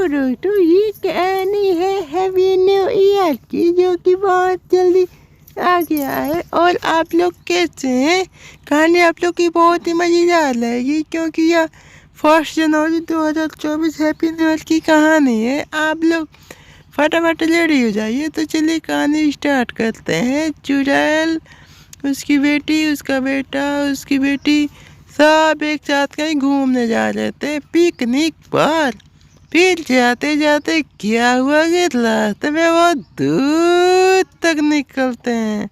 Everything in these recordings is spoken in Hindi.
दोस्तों, ये कहानी है हैप्पी न्यू ईयर की, जो कि बहुत जल्दी आ गया है। और आप लोग कैसे हैं? कहानी आप लोग की बहुत ही मज़ेदार लगेगी, क्योंकि यह 1 जनवरी 2024 हैप्पी न्यू ईयर की कहानी है। आप लोग फटाफट रेडी हो जाइए। तो चलिए कहानी स्टार्ट करते हैं। चुड़ैल, उसकी बेटी, उसका बेटा, उसकी बेटी सब एक साथ कहीं घूमने जा रहे थे पिकनिक पर। फिर जाते जाते क्या हुआ कि रास्ते में वो दूर तक निकलते हैं।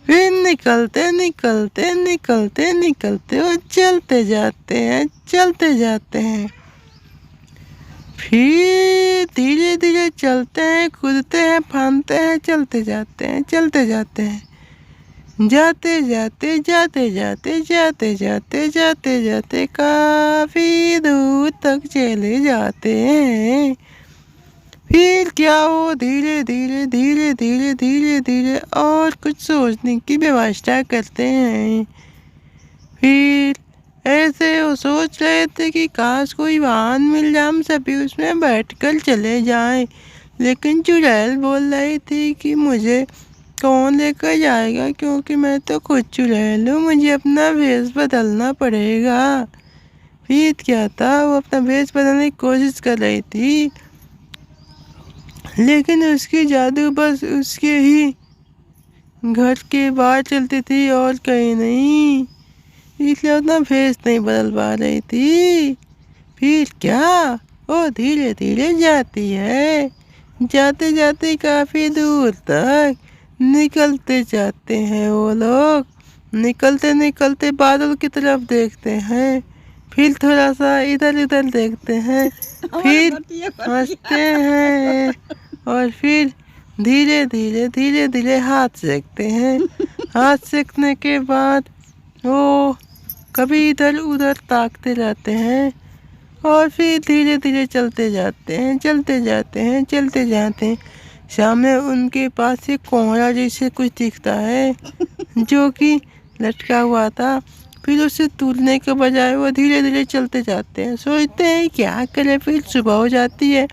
फिर निकलते निकलते निकलते निकलते वो चलते जाते हैं। फिर धीरे धीरे चलते हैं, कूदते हैं, फांदते हैं, चलते जाते हैं। जाते काफी दूर तक चले जाते हैं। फिर क्या वो धीरे धीरे और कुछ सोचने की व्यवस्था करते हैं। फिर ऐसे वो सोच रहे थे कि काश कोई वाहन मिल जाए, हम सभी उसमें बैठकर चले जाएं। लेकिन चुड़ैल बोल रही थी कि मुझे कौन लेकर जाएगा, क्योंकि मैं तो खुद चुड़ैल हूँ, मुझे अपना भेष बदलना पड़ेगा। फिर क्या था, वो अपना भेष बदलने की कोशिश कर रही थी, लेकिन उसकी जादू बस उसके ही घर के बाहर चलती थी और कहीं नहीं, इसलिए उतना भेष नहीं बदल पा रही थी। फिर क्या, वो धीरे धीरे जाती है। जाते जाते काफ़ी दूर तक निकलते जाते हैं वो लोग। निकलते निकलते बादल की तरफ देखते हैं, फिर थोड़ा सा इधर उधर देखते हैं, फिर हंसते हैं और फिर धीरे धीरे हाथ सेकते हैं। हाथ सेकने के बाद वो कभी इधर उधर ताकते रहते हैं और फिर धीरे धीरे चलते जाते हैं। सामने उनके पास एक कोहरा जैसे कुछ दिखता है, जो कि लटका हुआ था। फिर उसे तोड़ने के बजाय वो धीरे धीरे चलते जाते हैं। सोचते हैं क्या करें। फिर सुबह हो जाती है।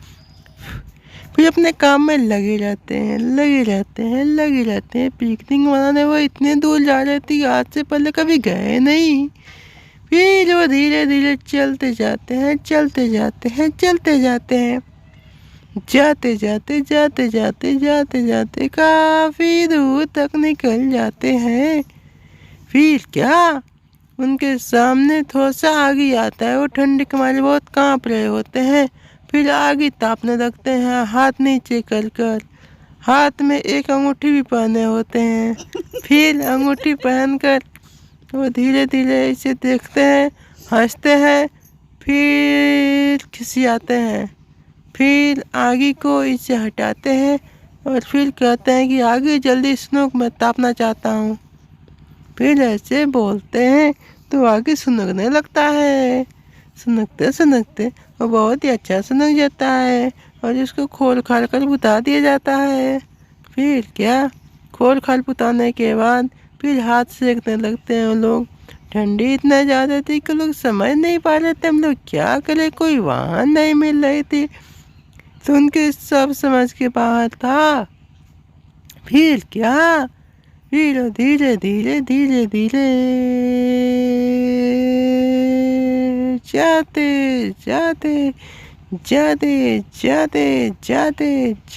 फिर अपने काम में लगे रहते हैं। पिकनिक मनाने वो इतने दूर जा रहे थे, आज से पहले कभी गए नहीं। फिर वो धीरे धीरे चलते जाते हैं। जाते काफी दूर तक निकल जाते हैं। फिर क्या, उनके सामने थोड़ा सा आगे आता है। वो ठंडी के मारे बहुत कांप रहे होते हैं। फिर आगे तापने लगते हैं, हाथ नीचे कर। हाथ में एक अंगूठी भी पहने होते हैं। फिर अंगूठी पहनकर वो धीरे धीरे इसे देखते हैं, हंसते हैं, फिर खिसियाते हैं। फिर आगे को इसे हटाते हैं और फिर कहते हैं कि आगे जल्दी सुनो, मैं तापना चाहता हूँ। फिर ऐसे बोलते हैं तो आगे सुनकने लगता है। सुनकते वो बहुत ही अच्छा सुनक जाता है और इसको खोल खाल कर बुता दिया जाता है। फिर क्या, खोल खाल बुताने के बाद फिर हाथ सेकने लगते हैं वो लोग। ठंडी इतना ज़्यादा थी कि लोग समझ नहीं पा रहे थे हम लोग क्या करें, कोई वाहन नहीं मिल रही थी, तो उनके सब समझ के बाहर था। फिर क्या, फिर धीरे धीरे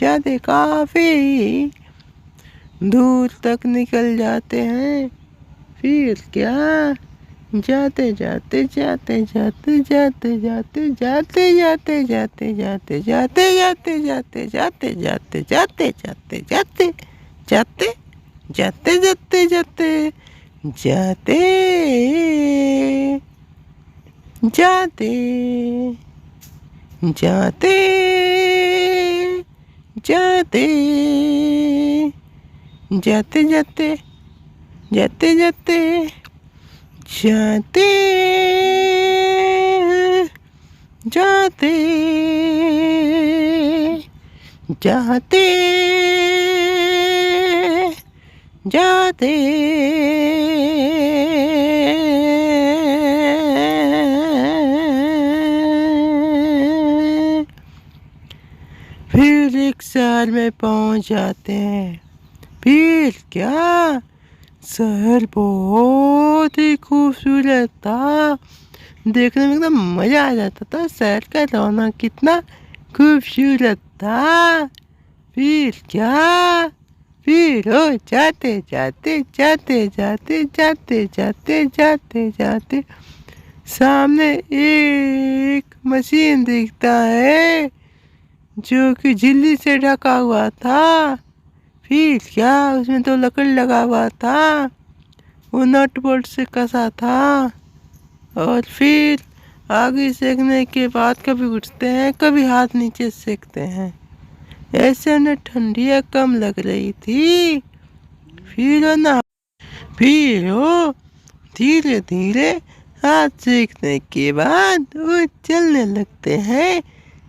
जाते काफी दूर तक निकल जाते हैं। फिर क्या, जाते जाते फिर एक शहर में पहुंच जाते हैं। फिर क्या, शहर बहुत ही खूबसूरत था, देखने में एकदम मजा आ जाता था। शहर का रौनक कितना खूबसूरत था। फिर क्या, फिर हो जाते जाते जाते जाते जाते जाते जाते जाते सामने एक मशीन दिखता है जो कि झिल्ली से ढका हुआ था। फिर क्या, उसमें तो लकड़ी लगा हुआ था, वो नट बोल्ट से कसा था। और फिर आगे सेकने के बाद कभी उठते हैं, कभी हाथ नीचे सेकते हैं। ऐसे उन्हें ठंडियाँ कम लग रही थी। फिर वो धीरे धीरे हाथ सीखने के बाद वो चलने लगते हैं।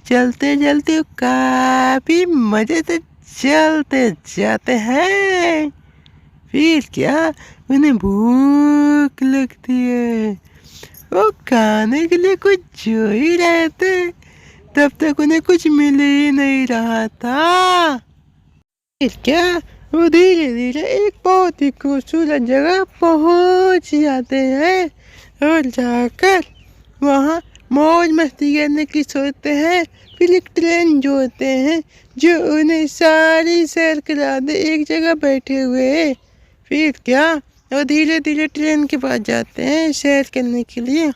चलते चलते वो काफी मजे से चलते जाते हैं। फिर क्या, उन्हें भूख लगती है। वो खाने के लिए कुछ जो ही रहे थे, तब तक उन्हें कुछ मिल ही नहीं रहा था। फिर क्या, वो धीरे धीरे एक बहुत ही खूबसूरत जगह पहुंच जाते हैं और जाकर वहाँ मौज मस्ती करने की सोचते हैं। फिर एक ट्रेन जो होते हैं जो उन्हें सारी सैर करा दे, एक जगह बैठे हुए। फिर क्या, वो धीरे धीरे ट्रेन के पास जाते हैं सैर करने के लिए,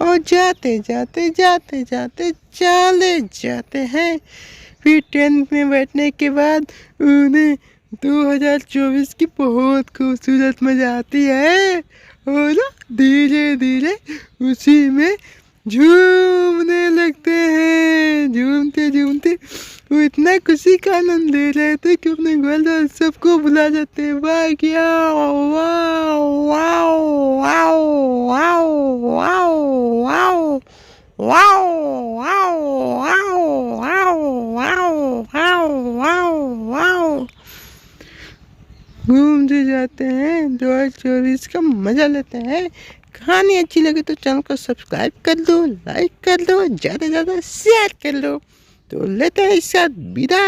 और जाते जाते जाते जाते चले जाते हैं। फिर ट्रेन में बैठने के बाद उन्हें 2024 की बहुत खूबसूरत मजा आती है और धीरे धीरे उसी में झूमने लगते हैं। झूमते झूमते वो इतना खुशी का आनंद ले रहे थे कि अपने घर सबको बुला जाते हैं। वाह क्या, वाह वाह वाह वाह वाह वाह वाह वाह वाह। घूमते जाते हैं, 2024 का मजा लेते हैं। कहानी अच्छी लगे तो चैनल को सब्सक्राइब कर दो, लाइक कर दो, ज़्यादा से ज़्यादा शेयर कर लो। तो लेते हैं इस साथ विदा।